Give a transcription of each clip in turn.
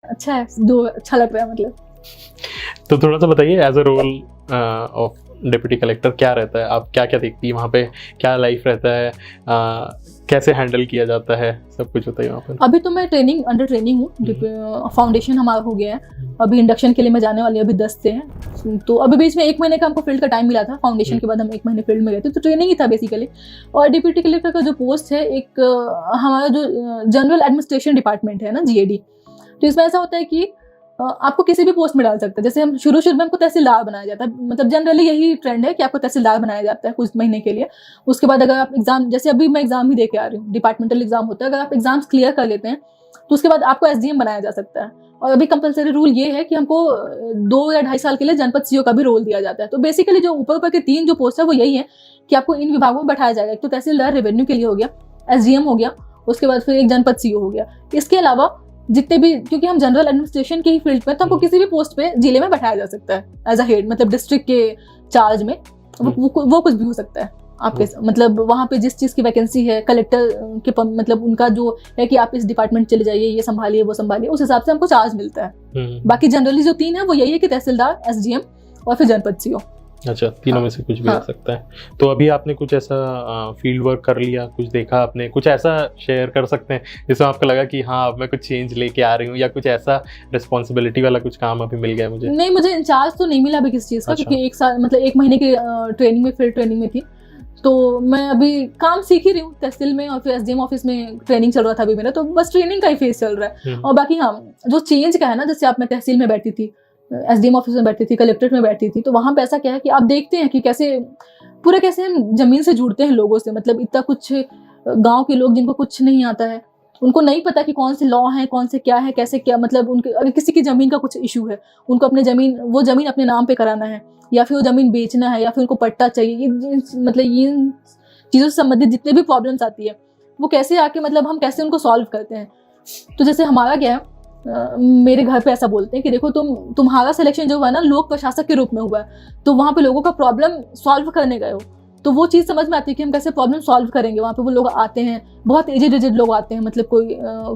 अच्छा है, जो अच्छा लग रहा है मतलब। तो थोड़ा सा बताइए, as a role of deputy collector क्या रहता है, आप क्या क्या देखती है वहाँ पे, क्या लाइफ रहता है, कैसे हैंडल किया जाता है, सब कुछ बताइए वहाँ पर। अभी तो मैं अंडर ट्रेनिंग हूँ, फाउंडेशन हमारा हो गया है, अभी इंडक्शन के लिए मैं जाने वाली, अभी 10 से है। तो अभी बीच में 1 महीने का हमको फील्ड का टाइम मिला था, फाउंडेशन के बाद हम 1 महीने फील्ड में गए थे, तो ट्रेनिंग ही था बेसिकली। और डिप्टी कलेक्टर का जो पोस्ट है, एक हमारा जो जनरल एडमिनिस्ट्रेशन डिपार्टमेंट है ना, GAD, तो इसमें ऐसा होता है कि आपको किसी भी पोस्ट में डाल सकते हैं। जैसे हम शुरू में हमको तहसीलदार बनाया जाता है, मतलब जनरली यही ट्रेंड है कि आपको तहसीलदार बनाया जाता है कुछ महीने के लिए। उसके बाद अगर आप एग्जाम, जैसे अभी मैं एग्जाम ही दे के आ रही हूँ, डिपार्टमेंटल एग्जाम होता है, अगर आप एग्जाम्स क्लियर कर लेते हैं तो उसके बाद आपको SDM बनाया जा सकता है। और अभी कंपलसरी रूल ये है कि हमको 2 या 2.5 साल के लिए जनपद CO का भी रोल दिया जाता है। तो बेसिकली जो ऊपर के 3 जो पोस्ट है वो यही है कि आपको इन विभागों में बैठाया जाएगा। एक तो तहसीलदार रेवेन्यू के लिए हो गया, SDM हो गया, उसके बाद फिर एक जनपद CO हो गया। इसके अलावा जितने भी, क्योंकि हम जनरल एडमिनिस्ट्रेशन के ही फील्ड में, तो हमको किसी भी पोस्ट पे जिले में बैठाया जा सकता है एज अ हेड, मतलब डिस्ट्रिक्ट के चार्ज में। वो कुछ भी हो सकता है आपके, मतलब वहाँ पे जिस चीज की वैकेंसी है, कलेक्टर के मतलब उनका जो है कि आप इस डिपार्टमेंट चले जाइए, ये संभालिए वो संभालिए, उस हिसाब से हमको चार्ज मिलता है। बाकी जनरली जो 3 है वो यही है कि तहसीलदार, SDM और फिर जनपद CO। अच्छा, तीनों में से कुछ भी हो सकता है। तो अभी आपने कुछ ऐसा फील्ड वर्क कर लिया, कुछ देखा आपने, कुछ ऐसा शेयर कर सकते हैं जिसमें आपको लगा कि हाँ अब मैं कुछ चेंज लेके आ रही हूँ, या कुछ ऐसा रिस्पॉन्सिबिलिटी वाला कुछ काम अभी मिल गया मुझे? नहीं, मुझे इंचार्ज तो नहीं मिला अभी किसी चीज़ का, क्योंकि 1 साल मतलब 1 महीने की ट्रेनिंग में, फील्ड ट्रेनिंग में थी। तो मैं अभी काम सीख ही रही हूँ तहसील में, और फिर SDM ऑफिस में ट्रेनिंग चल रहा था अभी मेरा, तो बस ट्रेनिंग का ही फेज चल रहा है। और बाकी हाँ, जो चेंज का है ना, जैसे आप, मैं तहसील में बैठी थी, SDM ऑफिस में बैठी थी, कलेक्ट्रेट में बैठी थी, तो वहाँ पे ऐसा क्या है कि आप देखते हैं कि कैसे हम जमीन से जुड़ते हैं लोगों से। मतलब इतना कुछ गाँव के लोग जिनको कुछ नहीं आता है, उनको नहीं पता कि कौन से लॉ हैं, कौन से क्या है, कैसे क्या, मतलब उनके अगर किसी की जमीन का कुछ इशू है, उनको अपने वो जमीन अपने नाम पे कराना है, या फिर वो जमीन बेचना है, या फिर उनको पट्टा चाहिए, मतलब ये चीज़ों से संबंधित जितने भी प्रॉब्लम्स आती है, वो कैसे आके, मतलब हम कैसे उनको सॉल्व करते हैं। तो जैसे हमारा क्या है, मेरे घर पे ऐसा बोलते हैं कि देखो तुम्हारा सिलेक्शन जो हुआ है ना, लोक प्रशासक के रूप में हुआ है, तो वहाँ पे लोगों का प्रॉब्लम सॉल्व करने गए हो, तो वो चीज़ समझ में आती है कि हम कैसे प्रॉब्लम सॉल्व करेंगे। वहाँ पे वो लोग आते हैं, बहुत एजेड लोग आते हैं, मतलब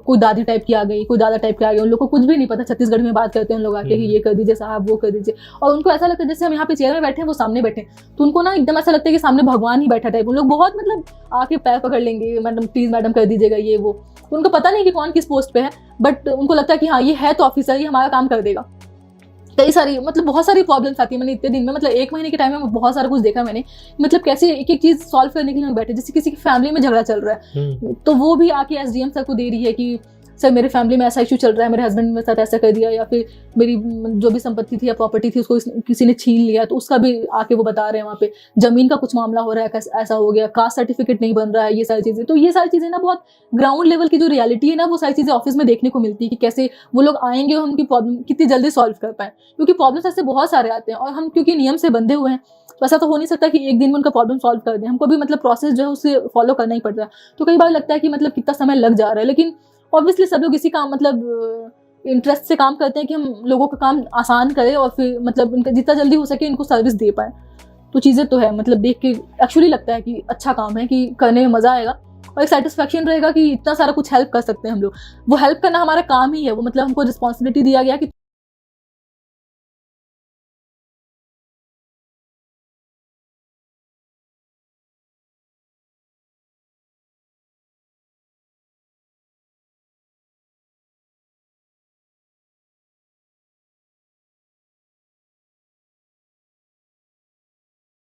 कोई दादी टाइप की आ गई, कोई दादा टाइप की आ गई, उन लोग को कुछ भी नहीं पता, छत्तीसगढ़ी में बात करते हैं लोग आके कि ये कर दीजिए साहब, वो कर दीजिए, और उनको ऐसा लगता है जैसे हम यहाँ पे चेयर में बैठे हैं, वो सामने बैठे, तो उनको ना एकदम ऐसा लगता है कि सामने भगवान ही बैठा टाइप। उन लोग बहुत मतलब आके पैर पकड़ लेंगे, मैडम प्लीज मैडम कर दीजिएगा ये वो। उनको पता नहीं कि कौन किस पोस्ट पे है, बट उनको लगता है कि हाँ ये है तो ऑफिसर, ये हमारा काम कर देगा। कई सारी, मतलब बहुत सारी प्रॉब्लम्स आती है। मैंने इतने दिन में, मतलब 1 महीने के टाइम में बहुत सारा कुछ देखा मैंने, मतलब कैसे एक एक चीज सॉल्व करने के लिए बैठे। जैसे किसी की फैमिली में झगड़ा चल रहा है, तो वो भी आके SDM सर को दे रही है कि सर मेरे फैमिली में ऐसा इशू चल रहा है, मेरे हस्बैंड मेरे साथ ऐसा कर दिया, या फिर मेरी जो भी संपत्ति थी या प्रॉपर्टी थी उसको किसी ने छीन लिया, तो उसका भी आके वो बता रहे हैं। वहाँ पे जमीन का कुछ मामला हो रहा है, ऐसा हो गया, कास्ट सर्टिफिकेट नहीं बन रहा है, ये सारी चीजें। तो ये सारी चीजें ना, बहुत ग्राउंड लेवल की जो रियलिटी है ना, वो सारी चीजें ऑफिस में देखने को मिलती है कि कैसे वो लोग आएंगे और उनकी प्रॉब्लम कितनी जल्दी सॉल्व कर पाए, क्योंकि प्रॉब्लम्स ऐसे बहुत सारे आते हैं, और हम क्योंकि नियम से बंधे हुए हैं, तो ऐसा तो हो नहीं सकता कि एक दिन में उनका प्रॉब्लम सॉल्व कर दें। हमको भी मतलब प्रोसेस जो है उसे फॉलो करना ही पड़ता है। तो कई बार लगता है कि मतलब कितना समय लग जा रहा है, लेकिन ऑब्वियसली सब लोग इसी काम, मतलब इंटरेस्ट से काम करते हैं कि हम लोगों का काम आसान करें, और फिर मतलब इनका जितना जल्दी हो सके इनको सर्विस दे पाए। तो चीज़ें तो है, मतलब देख के एक्चुअली लगता है कि अच्छा काम है, कि करने में मज़ा आएगा, और एक सेटिस्फैक्शन रहेगा कि इतना सारा कुछ हेल्प कर सकते हैं हम लोग। वो हेल्प करना हमारा काम ही है, वो मतलब हमको रिस्पॉन्सिबिलिटी दिया गया कि